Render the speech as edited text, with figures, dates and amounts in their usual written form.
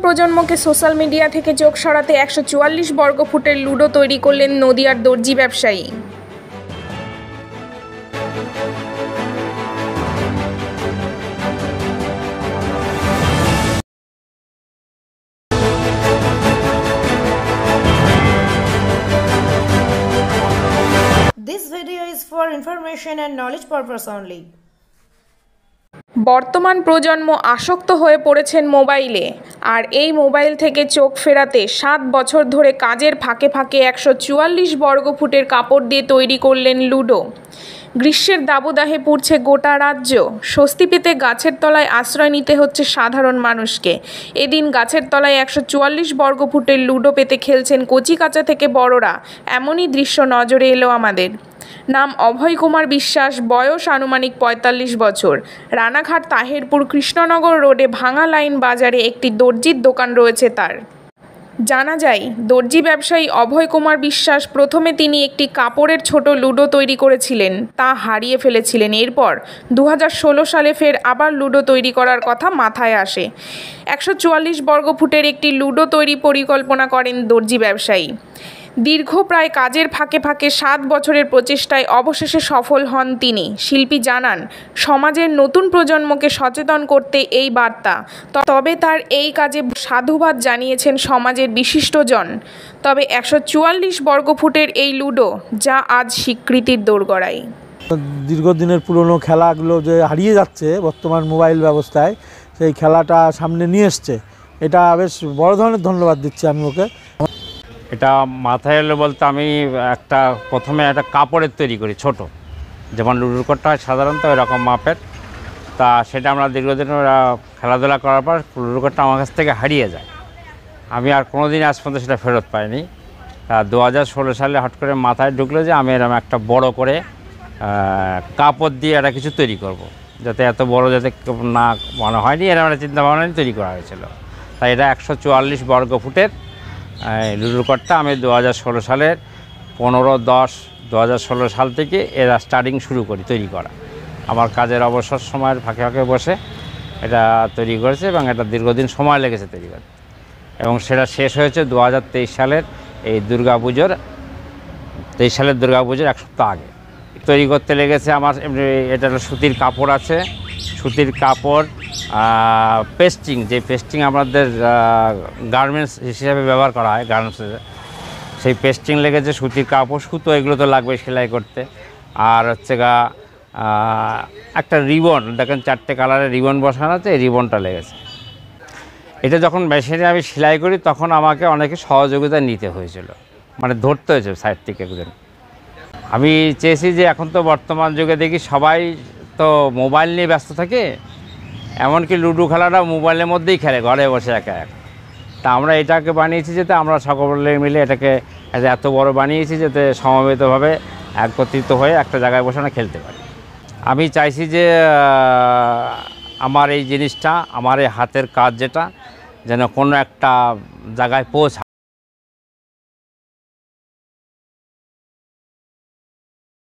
প্রজন্মকে social media থেকে চোখ সরাতে ১৪৪ বর্গফুটের লুডো তৈরি করলেন নদিয়ার দর্জি ব্যবসায়ী। This video is for information and knowledge purpose only. বর্তমান প্রজন্ম আসক্ত হয়ে পড়েছেন মোবাইলে, আর এই মোবাইল থেকে চোখ ফেরাতে ৭ বছর ধরে কাজের ফাঁকে ফাঁকে ১৪৪ বর্গফুটের কাপড় দিয়ে তৈরি করলেন লুডো। গ্রীষ্মের দাবদাহে পুড়ছে গোটা রাজ্য। স্বস্তি পেতে গাছের তলায় আশ্রয় নিতে হচ্ছে সাধারণ মানুষকে। এদিন গাছের তলায় ১৪৪ বর্গফুটের লুডো পেতে খেলছেন কচিকাঁচা থেকে বড়রা। এমনই দৃশ্য নজরে এলো আমাদের। নাম অভয় কুমার বিশ্বাস, বয়স আনুমানিক ৪৫ বছর। রানাঘাট তাহেরপুর কৃষ্ণনগর রোডে ভাঙা লাইন বাজারে একটি দর্জির দোকান রয়েছে তার। জানা যায়, দর্জি ব্যবসায়ী অভয় কুমার বিশ্বাস প্রথমে তিনি একটি কাপড়ের ছোট লুডো তৈরি করেছিলেন, তা হারিয়ে ফেলেছিলেন। এরপর ২০১৬ সালে ফের আবার লুডো তৈরি করার কথা মাথায় আসে। ১৪৪ বর্গফুটের একটি লুডো তৈরি পরিকল্পনা করেন দর্জি ব্যবসায়ী। দীর্ঘ প্রায় কাজের ফাঁকে ফাঁকে ৭ বছরের প্রচেষ্টায় অবশেষে সফল হন তিনি। শিল্পী জানান, সমাজের নতুন প্রজন্মকে সচেতন করতে এই বার্তা। তবে তার এই কাজে সাধুবাদ জানিয়েছেন সমাজের বিশিষ্টজন। তবে ১৪৪ বর্গফুটের এই লুডো যা আজ স্বীকৃতির দোরগোড়ায়। দীর্ঘদিনের পুরনো খেলাগুলো যে হারিয়ে যাচ্ছে বর্তমান মোবাইল ব্যবস্থায়, সেই খেলাটা সামনে নিয়ে এসছে, এটা বেশ বড় ধরনের ধন্যবাদ দিচ্ছি আমি ওকে। এটা মাথায় এলো বলতে, আমি প্রথমে একটা কাপড়ের তৈরি করি ছোট, যেমন লুডোর কোটটা হয় সাধারণত এরকম মাপের। তা সেটা আমরা দীর্ঘদিন খেলাধুলা করার পর লুডোর কোটটা আমার কাছ থেকে হারিয়ে যায়। আমি আর কোনো দিন আজ পর্যন্ত সেটা ফেরত পাইনি। ২০১৬ সালে হঠাৎ করে মাথায় ঢুকলো যে আমি এরকম একটা বড় করে কাপড় দিয়ে একটা কিছু তৈরি করব, যাতে এত বড় যাতে না মনে হয়নি, এরকম একটা চিন্তাভাবনা তৈরি করা হয়েছিল। তাই এটা ১৪৪ বর্গফুটের লুডোর কোটটা আমি ২০১৬ সালের ১৫/১০/২০১৬ সাল থেকে এরা স্টার্টিং শুরু করি তৈরি করা। আমার কাজের অবসর সময়ের ফাঁকে ফাঁকে বসে এটা তৈরি করেছে এবং এটা দীর্ঘদিন সময় লেগেছে তৈরি করতে, এবং সেটা শেষ হয়েছে ২০২৩ সালের এই দুর্গাপুজোর ১ সপ্তাহ আগে। তৈরি করতে লেগেছে আমার এটা সুতির কাপড় আছে, সুতির কাপড়, পেস্টিং, যে পেস্টিং আমাদের গার্মেন্টস হিসেবে ব্যবহার করা হয় গার্মেন্টসে, সেই পেস্টিং লেগেছে, সুতির কাপড়, সুতো, এগুলো তো লাগবে সেলাই করতে। আর হচ্ছে একটা রিবন, দেখেন ৪টে কালারের রিবন বসানো আছে, এই রিবনটা লেগেছে। এটা যখন মেশিনে আমি সেলাই করি তখন আমাকে অনেকে সহযোগিতা নিতে হয়েছিল, মানে ধরতে হয়েছে সাইড থেকে একজন। আমি চেয়েছি যে এখন তো বর্তমান যুগে দেখি সবাই তো মোবাইল নিয়ে ব্যস্ত থাকে, এমনকি লুডো খেলাটা মোবাইলের মধ্যেই খেলে ঘরে বসে একা একা। তা আমরা এটাকে বানিয়েছি যাতে আমরা সকলে মিলে এটাকে এত বড় বানিয়েছি যাতে সমবেতভাবে একত্রিত হয়ে একটা জায়গায় বসে আমরা খেলতে পারি। আমি চাইছি যে আমার এই জিনিসটা, আমার এই হাতের কাজ যেটা, যেন কোনো একটা জায়গায় পৌঁছায়।